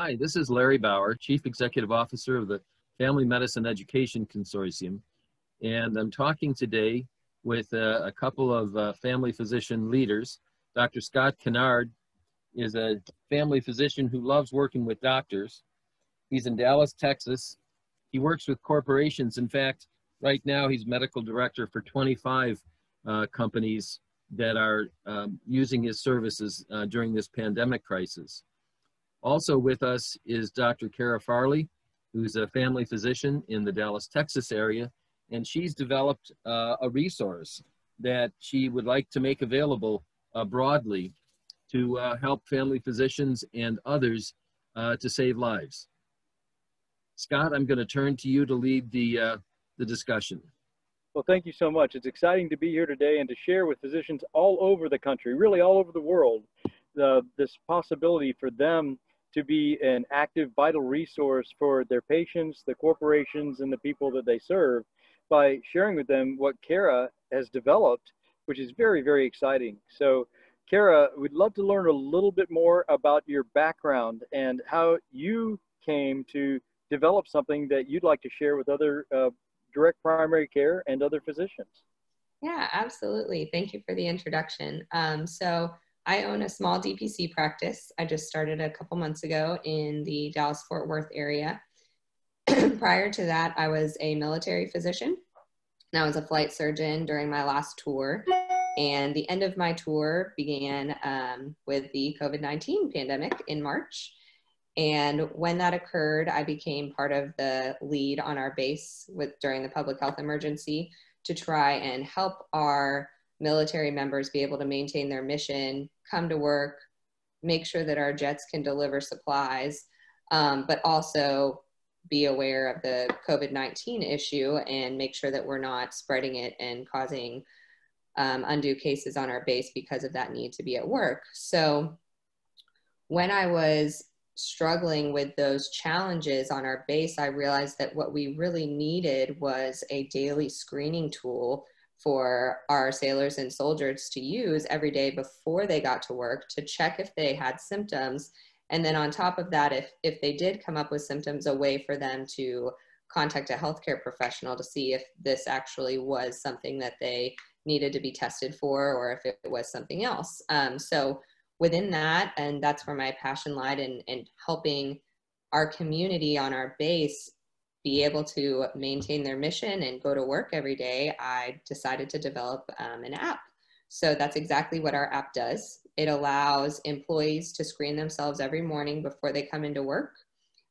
Hi, this is Larry Bauer, Chief Executive Officer of the Family Medicine Education Consortium, and I'm talking today with a couple of family physician leaders. Dr. Scott Kennard is a family physician who loves working with doctors. He's in Dallas, Texas. He works with corporations. In fact, right now he's medical director for 25 companies that are using his services during this pandemic crisis. Also with us is Dr. Kara Farley, who's a family physician in the Dallas, Texas area, and she's developed a resource that she would like to make available broadly to help family physicians and others to save lives. Scott, I'm going to turn to you to lead the discussion. Well, thank you so much. It's exciting to be here today and to share with physicians all over the country, really all over the world, this possibility for them to be an active, vital resource for their patients, the corporations, and the people that they serve by sharing with them what Kara has developed, which is very, very exciting. So, Kara, we'd love to learn a little bit more about your background and how you came to develop something that you'd like to share with other direct primary care and other physicians. Yeah, absolutely. Thank you for the introduction. So I own a small DPC practice. I just started a couple months ago in the Dallas-Fort Worth area. Prior to that, I was a military physician, and I was a flight surgeon during my last tour. And the end of my tour began with the COVID-19 pandemic in March. And when that occurred, I became part of the lead on our base during the public health emergency to try and help our military members be able to maintain their mission, come to work, make sure that our jets can deliver supplies, but also be aware of the COVID-19 issue and make sure that we're not spreading it and causing undue cases on our base because of that need to be at work. So when I was struggling with those challenges on our base, I realized that what we really needed was a daily screening tool for our sailors and soldiers to use every day before they got to work to check if they had symptoms. And then on top of that, if they did come up with symptoms, a way for them to contact a healthcare professional to see if this actually was something that they needed to be tested for or if it was something else. So within that, and that's where my passion lied in helping our community on our base be able to maintain their mission and go to work every day, I decided to develop an app. So that's exactly what our app does. It allows employees to screen themselves every morning before they come into work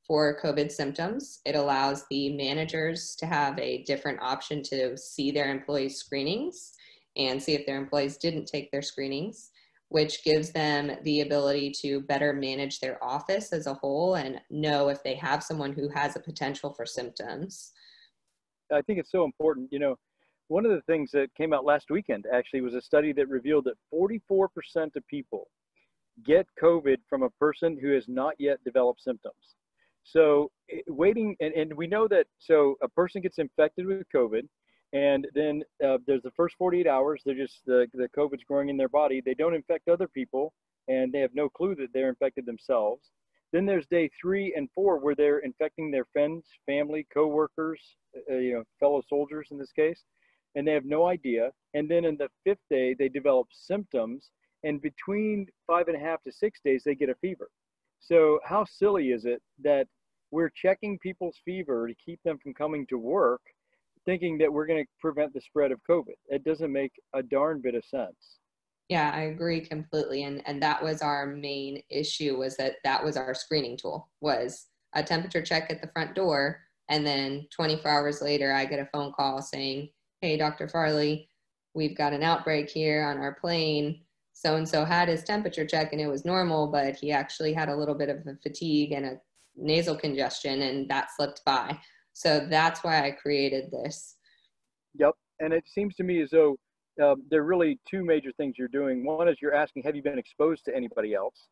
for COVID symptoms. It allows the managers to have a different option to see their employees' screenings and see if their employees didn't take their screenings, which gives them the ability to better manage their office as a whole and know if they have someone who has a potential for symptoms. I think it's so important. You know, one of the things that came out last weekend actually was a study that revealed that 44% of people get COVID from a person who has not yet developed symptoms. So waiting, and we know that, so a person gets infected with COVID, and then there's the first 48 hours, they're just, the COVID's growing in their body. They don't infect other people, and they have no clue that they're infected themselves. Then there's day 3 and 4 where they're infecting their friends, family, coworkers, fellow soldiers in this case, and they have no idea. And then in the 5th day, they develop symptoms, and between 5.5 to 6 days, they get a fever. So how silly is it that we're checking people's fever to keep them from coming to work, thinking that we're going to prevent the spread of COVID? It doesn't make a darn bit of sense. Yeah, I agree completely. And that was our main issue, was that was our screening tool, was a temperature check at the front door. And then 24 hours later, I get a phone call saying, hey, Dr. Farley, we've got an outbreak here on our plane. So-and-so had his temperature check and it was normal, but he actually had a little bit of a fatigue and a nasal congestion, and that slipped by. So that's why I created this. Yep. And it seems to me as though there are really 2 major things you're doing. One is you're asking, have you been exposed to anybody else?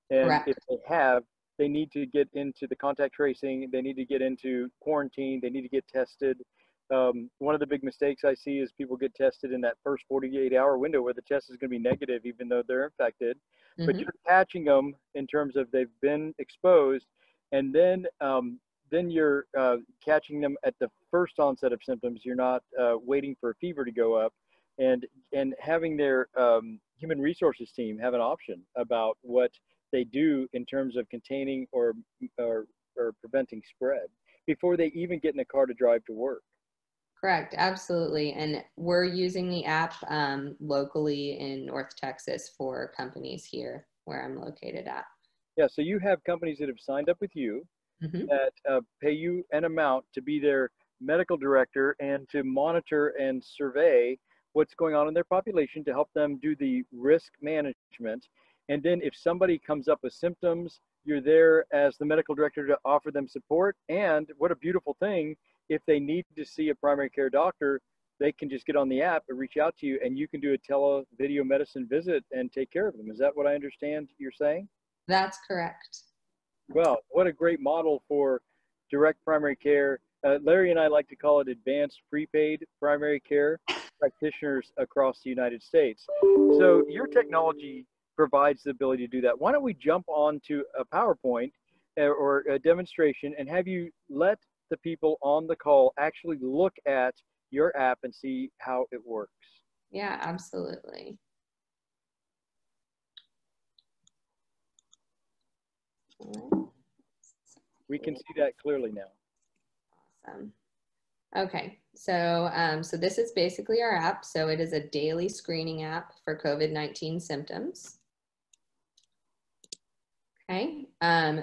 And Correct. If they have, they need to get into the contact tracing. They need to get into quarantine. They need to get tested. One of the big mistakes I see is people get tested in that first 48-hour window where the test is going to be negative, even though they're infected. But you're catching them in terms of they've been exposed. and then you're catching them at the first onset of symptoms. You're not waiting for a fever to go up, and having their human resources team have an option about what they do in terms of containing or preventing spread before they even get in a car to drive to work. Correct, absolutely. And we're using the app locally in North Texas for companies here where I'm located at. Yeah, so you have companies that have signed up with you that pay you an amount to be their medical director and to monitor and survey what's going on in their population to help them do the risk management. And then if somebody comes up with symptoms, you're there as the medical director to offer them support. And what a beautiful thing, if they need to see a primary care doctor, they can just get on the app and reach out to you, and you can do a video medicine visit and take care of them. Is that what I understand you're saying? That's correct. Well, what a great model for direct primary care. Larry and I like to call it advanced prepaid primary care practitioners across the United States. So your technology provides the ability to do that. Why don't we jump on to a PowerPoint or a demonstration and have you let the people on the call actually look at your app and see how it works. Yeah, absolutely. We can see that clearly now. Awesome. Okay, so so this is basically our app. So it is a daily screening app for COVID-19 symptoms. Okay,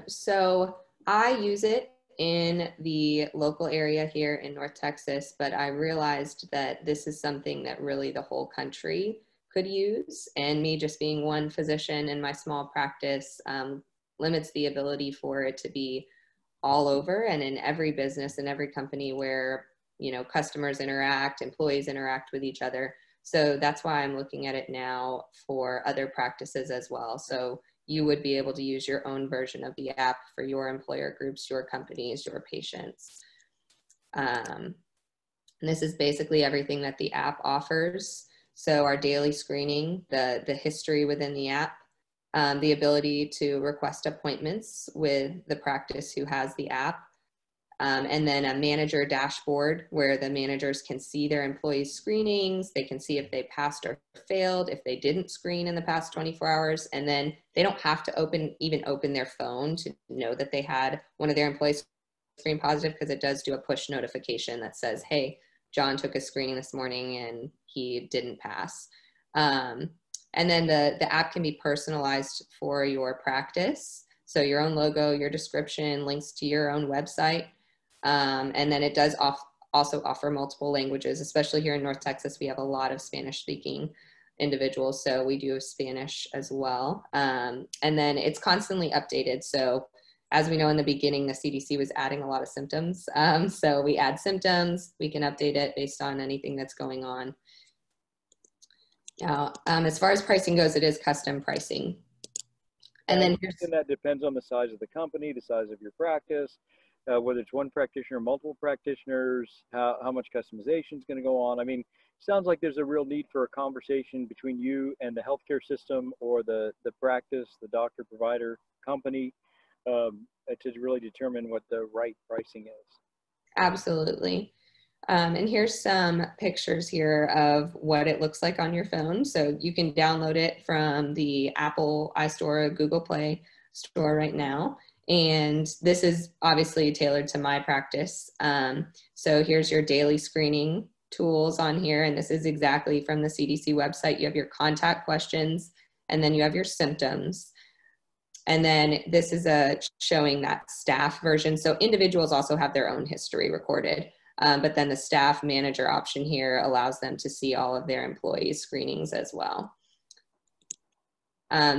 so I use it in the local area here in North Texas, but I realized that this is something that really the whole country could use, and me just being one physician in my small practice limits the ability for it to be all over and in every business and every company where, you know, customers interact, employees interact with each other. So that's why I'm looking at it now for other practices as well. So you would be able to use your own version of the app for your employer groups, your companies, your patients. And this is basically everything that the app offers. So our daily screening, the history within the app, the ability to request appointments with the practice who has the app, and then a manager dashboard where the managers can see their employees' screenings. They can see if they passed or failed, if they didn't screen in the past 24 hours. And then they don't have to even open their phone to know that they had one of their employees screen positive, because it does do a push notification that says, hey, John took a screening this morning and he didn't pass. And then the app can be personalized for your practice. So your own logo, your description, links to your own website. And then it does also offer multiple languages, especially here in North Texas. We have a lot of Spanish speaking individuals, so we do have Spanish as well. And then it's constantly updated. So as we know in the beginning, the CDC was adding a lot of symptoms. So we add symptoms, we can update it based on anything that's going on. Now, as far as pricing goes, it is custom pricing. And then that depends on the size of the company, the size of your practice, whether it's one practitioner, multiple practitioners, how much customization is going to go on. I mean, sounds like there's a real need for a conversation between you and the healthcare system or the practice, the doctor, provider, company, to really determine what the right pricing is. Absolutely. And here's some pictures here of what it looks like on your phone. So you can download it from the Apple iStore or Google Play Store right now. And this is obviously tailored to my practice. So here's your daily screening tools on here. And this is exactly from the CDC website. You have your contact questions, and then you have your symptoms. And then this is showing that staff version. So individuals also have their own history recorded. But then the staff manager option here allows them to see all of their employees' screenings as well.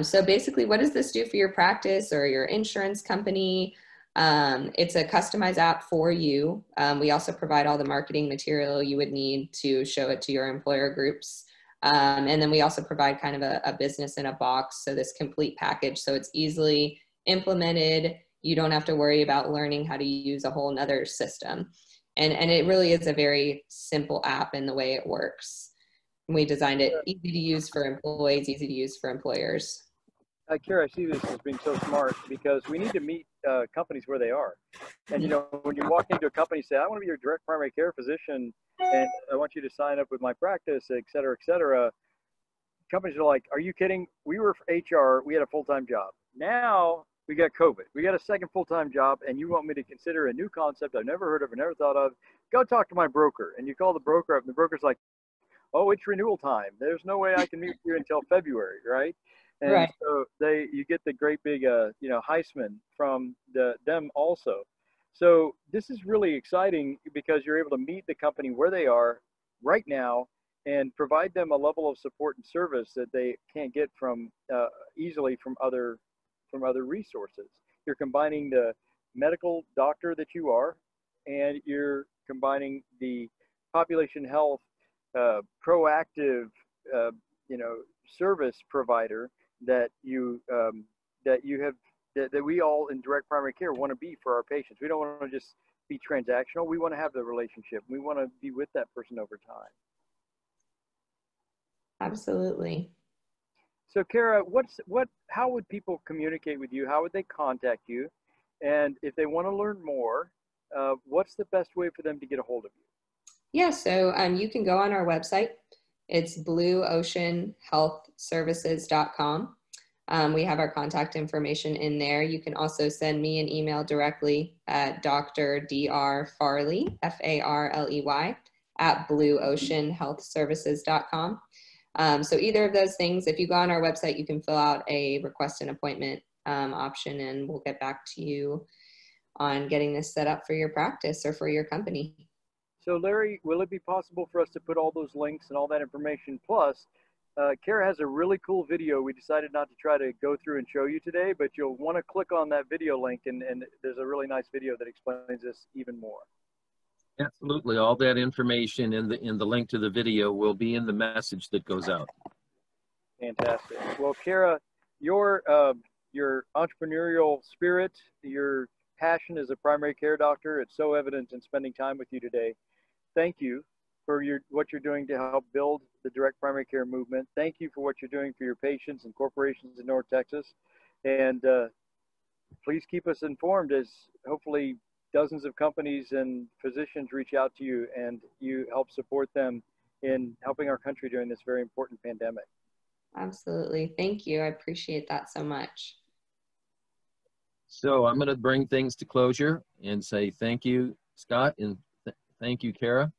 So basically, what does this do for your practice or your insurance company? It's a customized app for you. We also provide all the marketing material you would need to show it to your employer groups. And then we also provide kind of a business in a box, so this complete package, so it's easily implemented. You don't have to worry about learning how to use a whole nother system. And it really is a very simple app in the way it works. We designed it easy to use for employees, easy to use for employers. Kara, I see this as being so smart because we need to meet companies where they are. And, you know, when you walk into a company, say, I want to be your direct primary care physician and I want you to sign up with my practice, et cetera, et cetera. Companies are like, are you kidding? We were HR, we had a full-time job. Now we got COVID. We got a second full-time job and you want me to consider a new concept I've never heard of or never thought of. Go talk to my broker. And you call the broker up and the broker's like, oh, it's renewal time. There's no way I can meet with you until February, right? And Right. so you get the great big, you know, Heisman from them also. So this is really exciting because you're able to meet the company where they are right now and provide them a level of support and service that they can't get from easily from other resources. You're combining the medical doctor that you are, and you're combining the population health proactive, you know, service provider that you have that we all in direct primary care want to be for our patients. We don't want to just be transactional. We want to have the relationship. We want to be with that person over time. Absolutely. So, Kara, how would people communicate with you? How would they contact you? And if they want to learn more, what's the best way for them to get a hold of you? Yeah, so you can go on our website. It's blueoceanhealthservices.com. We have our contact information in there. You can also send me an email directly at Dr. Dr. Farley, Farley, at blueoceanhealthservices.com. So either of those things, if you go on our website, you can fill out a request an appointment option, and we'll get back to you on getting this set up for your practice or for your company. So Larry, will it be possible for us to put all those links and all that information? Plus, Kara has a really cool video we decided not to try to go through and show you today, but you'll want to click on that video link, and there's a really nice video that explains this even more. Absolutely. All that information in the link to the video will be in the message that goes out. Fantastic. Well, Kara, your entrepreneurial spirit, your passion as a primary care doctor, it's so evident in spending time with you today. Thank you for what you're doing to help build the direct primary care movement. Thank you for what you're doing for your patients and corporations in North Texas. And please keep us informed as hopefully dozens of companies and physicians reach out to you and you help support them in helping our country during this very important pandemic. Absolutely. Thank you. I appreciate that so much. So I'm going to bring things to closure and say thank you, Scott, and thank you, Kara.